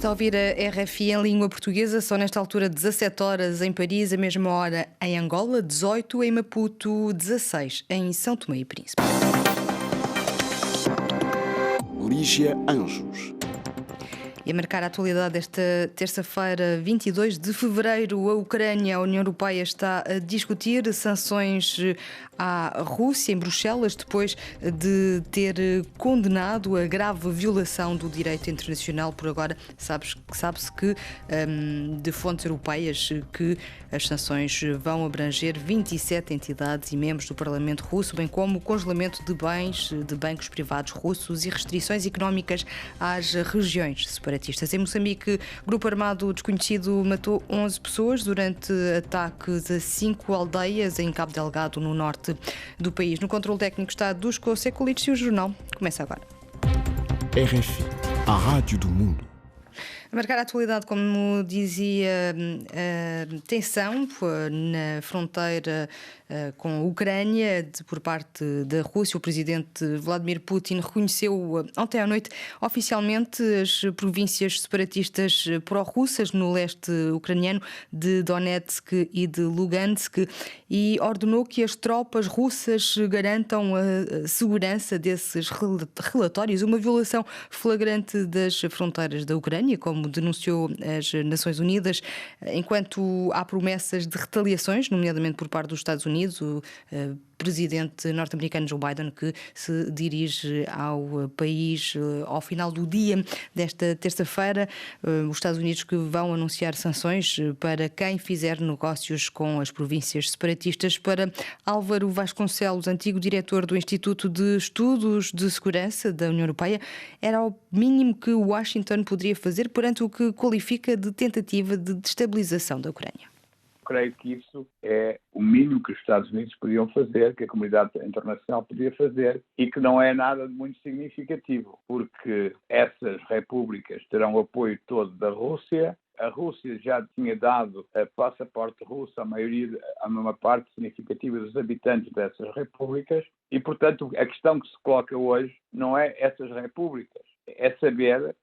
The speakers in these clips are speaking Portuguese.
Está a ouvir a RFI em língua portuguesa. São nesta altura 17 horas em Paris, a mesma hora em Angola, 18 em Maputo, 16 em São Tomé e Príncipe. Lígia Anjos. E a marcar a atualidade desta terça-feira, 22 de fevereiro, a Ucrânia, a União Europeia está a discutir sanções à Rússia em Bruxelas, depois de ter condenado a grave violação do direito internacional. Por agora, sabe-se que, de fontes europeias, que as sanções vão abranger 27 entidades e membros do Parlamento russo, bem como o congelamento de bens de bancos privados russos e restrições económicas às regiões separatistas. Em Moçambique, grupo armado desconhecido matou 11 pessoas durante ataques a 5 aldeias em Cabo Delgado, no norte do país. No controle técnico está Dusko Sekulic e o jornal começa agora. RFI, a rádio do mundo. A marcar a atualidade, como dizia, tensão na fronteira com a Ucrânia por parte da Rússia. O presidente Vladimir Putin reconheceu ontem à noite oficialmente as províncias separatistas pró-russas no leste ucraniano de Donetsk e de Lugansk e ordenou que as tropas russas garantam a segurança desses relatórios, uma violação flagrante das fronteiras da Ucrânia, como denunciou as Nações Unidas, enquanto há promessas de retaliações, nomeadamente por parte dos Estados Unidos. O presidente norte-americano Joe Biden, que se dirige ao país ao final do dia desta terça-feira, os Estados Unidos que vão anunciar sanções para quem fizer negócios com as províncias separatistas. Para Álvaro Vasconcelos, antigo diretor do Instituto de Estudos de Segurança da União Europeia, era o mínimo que Washington poderia fazer perante o que qualifica de tentativa de destabilização da Ucrânia. Creio que isso é o mínimo que os Estados Unidos podiam fazer, que a comunidade internacional podia fazer e que não é nada de muito significativo, porque essas repúblicas terão o apoio todo da Rússia. A Rússia já tinha dado passaporte russo a uma parte significativa dos habitantes dessas repúblicas e, portanto, a questão que se coloca hoje não é essas repúblicas, é saber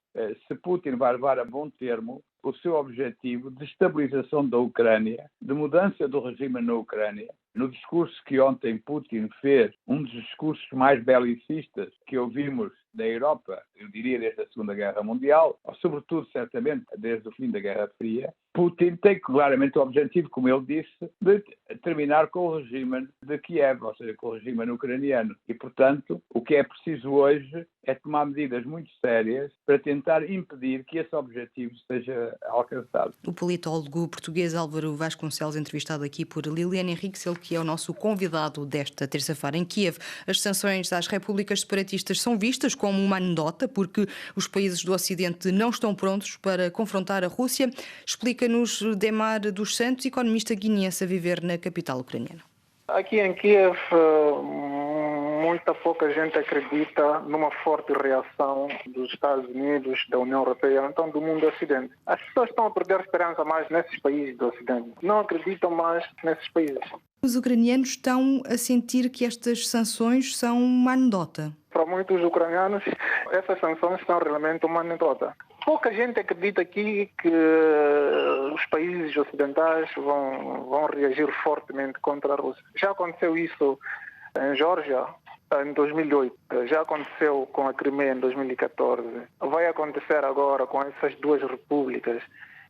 se Putin vai levar a bom termo o seu objetivo de estabilização da Ucrânia, de mudança do regime na Ucrânia. No discurso que ontem Putin fez, um dos discursos mais belicistas que ouvimos da Europa, eu diria desde a Segunda Guerra Mundial, ou sobretudo, certamente, desde o fim da Guerra Fria, Putin tem claramente o objetivo, como ele disse, de terminar com o regime de Kiev, ou seja, com o regime ucraniano. E, portanto, o que é preciso hoje é tomar medidas muito sérias para tentar impedir que esse objetivo seja alcançado. O politólogo português Álvaro Vasconcelos, entrevistado aqui por Liliana Henriques, ele que é o nosso convidado desta terça-feira. Em Kiev, as sanções às repúblicas separatistas são vistas como uma anedota, porque os países do Ocidente não estão prontos para confrontar a Rússia. Explica-nos Demar dos Santos, economista guineense a viver na capital ucraniana. Aqui em Kiev, muita pouca gente acredita numa forte reação dos Estados Unidos, da União Europeia, então do mundo do Ocidente. As pessoas estão a perder esperança mais nesses países do Ocidente. Não acreditam mais nesses países. Os ucranianos estão a sentir que estas sanções são uma anedota. Para muitos ucranianos, essas sanções são realmente uma anedota. Pouca gente acredita aqui que os países ocidentais vão reagir fortemente contra a Rússia. Já aconteceu isso em Geórgia em 2008, já aconteceu com a Crimeia em 2014, vai acontecer agora com essas duas repúblicas.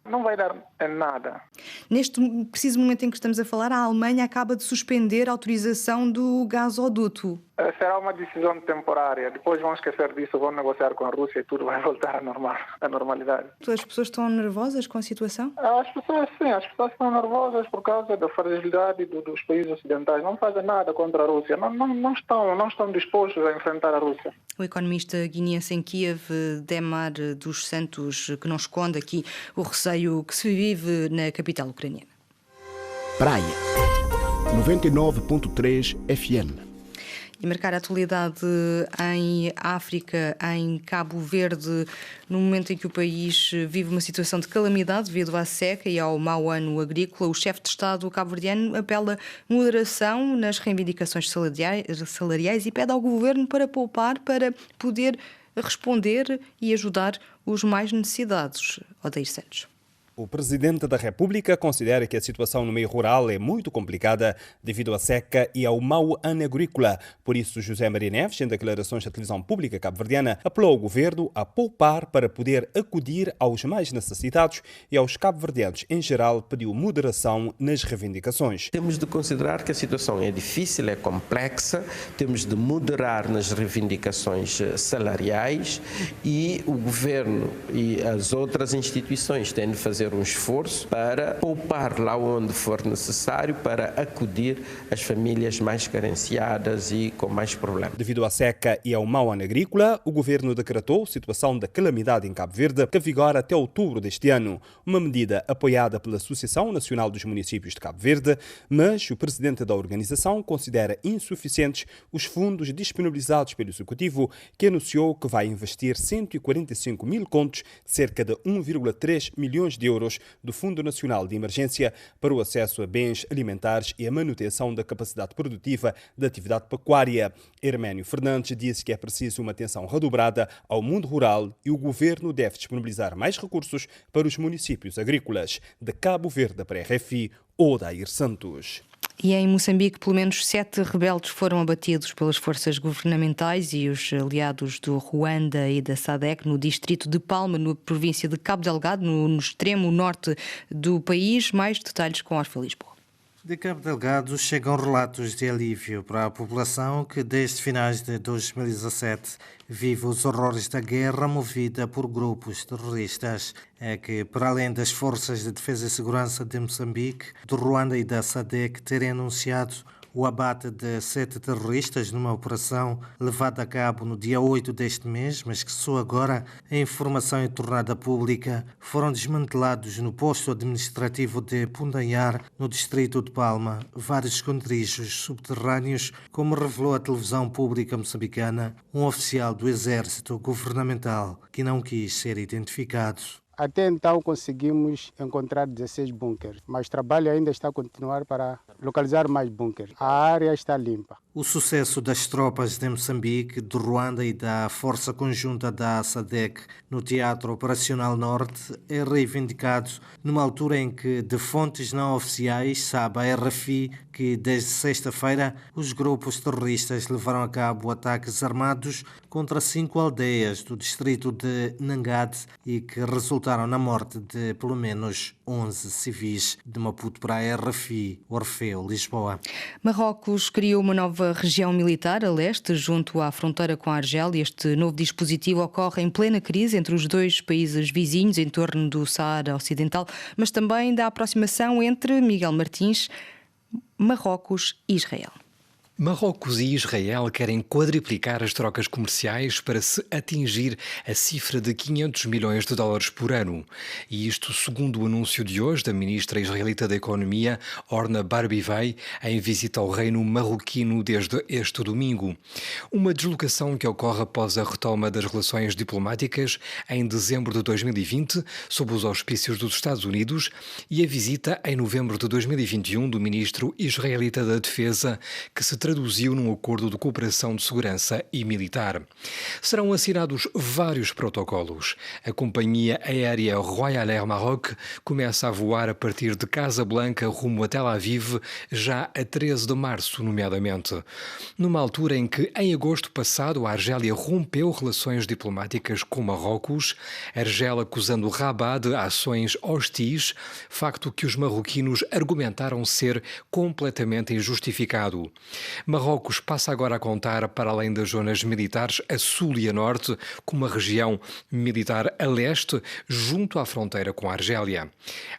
Não vai dar em nada. Neste preciso momento em que estamos a falar, a Alemanha acaba de suspender a autorização do gasoduto. Será uma decisão temporária. Depois vão esquecer disso, vão negociar com a Rússia e tudo vai voltar à normalidade. As pessoas estão nervosas com a situação? As pessoas estão nervosas por causa da fragilidade dos países ocidentais. Não fazem nada contra a Rússia. Não estão dispostos a enfrentar a Rússia. O economista guineense em Kiev, Demar dos Santos, que não esconde aqui o receio que se vive na capital ucraniana. Praia 99.3 FM. E marcar a atualidade em África, em Cabo Verde, no momento em que o país vive uma situação de calamidade devido à seca e ao mau ano agrícola, o chefe de Estado cabo-verdiano apela moderação nas reivindicações salariais e pede ao governo para poupar para poder responder e ajudar os mais necessitados. Odair Santos. O Presidente da República considera que a situação no meio rural é muito complicada devido à seca e ao mau ano agrícola. Por isso, José Maria Neves, em declarações à televisão pública cabo-verdiana, apelou ao governo a poupar para poder acudir aos mais necessitados e aos cabo-verdianos em geral pediu moderação nas reivindicações. Temos de considerar que a situação é difícil, é complexa, temos de moderar nas reivindicações salariais e o governo e as outras instituições têm de fazer um esforço para poupar lá onde for necessário para acudir às famílias mais carenciadas e com mais problemas. Devido à seca e ao mau ano agrícola, o governo decretou situação de calamidade em Cabo Verde, que vigora até outubro deste ano. Uma medida apoiada pela Associação Nacional dos Municípios de Cabo Verde, mas o presidente da organização considera insuficientes os fundos disponibilizados pelo Executivo, que anunciou que vai investir 145 mil contos, cerca de 1,3 milhões de euros do Fundo Nacional de Emergência para o acesso a bens alimentares e a manutenção da capacidade produtiva da atividade pecuária. Herménio Fernandes disse que é preciso uma atenção redobrada ao mundo rural e o governo deve disponibilizar mais recursos para os municípios agrícolas. De Cabo Verde para a RFI, Odair Santos. E em Moçambique, pelo menos 7 rebeldes foram abatidos pelas forças governamentais e os aliados do Ruanda e da SADC no distrito de Palma, na província de Cabo Delgado, no extremo norte do país. Mais detalhes com Orfa Lisboa. De Cabo Delgado chegam relatos de alívio para a população que desde finais de 2017 vive os horrores da guerra movida por grupos terroristas. É que, para além das forças de defesa e segurança de Moçambique, do Ruanda e da SADC terem anunciado o abate de 7 terroristas numa operação levada a cabo no dia 8 deste mês, mas que só agora a informação é tornada pública, foram desmantelados no posto administrativo de Pundayar, no distrito de Palma, vários esconderijos subterrâneos, como revelou a televisão pública moçambicana, um oficial do exército governamental que não quis ser identificado. Até então conseguimos encontrar 16 bunkers, mas o trabalho ainda está a continuar para localizar mais bunkers. A área está limpa. O sucesso das tropas de Moçambique, do Ruanda e da Força Conjunta da SADC no Teatro Operacional Norte é reivindicado numa altura em que, de fontes não oficiais, sabe a RFI que desde sexta-feira os grupos terroristas levaram a cabo ataques armados contra 5 aldeias do distrito de Nangade e que resultaram na morte de pelo menos 11 civis. De Maputo para a RFI, Orfeu, Lisboa. Marrocos criou uma nova região militar a leste, junto à fronteira com a Argélia. Este novo dispositivo ocorre em plena crise entre os dois países vizinhos em torno do Saara Ocidental, mas também da aproximação entre Miguel Martins, Marrocos e Israel. Marrocos e Israel querem quadriplicar as trocas comerciais para se atingir a cifra de 500 milhões de dólares por ano. E isto segundo o anúncio de hoje da ministra israelita da Economia, Orna Barbivei, em visita ao reino marroquino desde este domingo. Uma deslocação que ocorre após a retoma das relações diplomáticas em dezembro de 2020, sob os auspícios dos Estados Unidos, e a visita em novembro de 2021 do ministro israelita da Defesa, que se traduziu num acordo de cooperação de segurança e militar. Serão assinados vários protocolos. A companhia aérea Royal Air Maroc começa a voar a partir de Casablanca rumo a Tel Aviv já a 13 de março, nomeadamente. Numa altura em que, em agosto passado, a Argélia rompeu relações diplomáticas com Marrocos, Argel acusando Rabat de ações hostis, facto que os marroquinos argumentaram ser completamente injustificado. Marrocos passa agora a contar, para além das zonas militares a sul e a norte, com uma região militar a leste, junto à fronteira com a Argélia.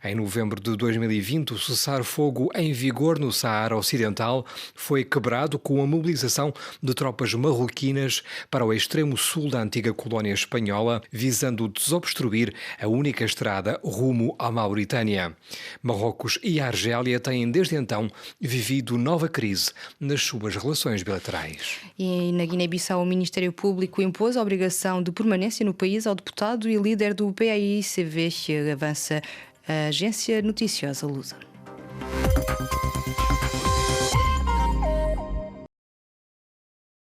Em novembro de 2020, o cessar-fogo em vigor no Saara Ocidental foi quebrado com a mobilização de tropas marroquinas para o extremo sul da antiga colónia espanhola, visando desobstruir a única estrada rumo à Mauritânia. Marrocos e a Argélia têm desde então vivido nova crise nas suas relações bilaterais. E na Guiné-Bissau, o Ministério Público impôs a obrigação de permanência no país ao deputado e líder do PAICV, que avança a agência noticiosa Lusa.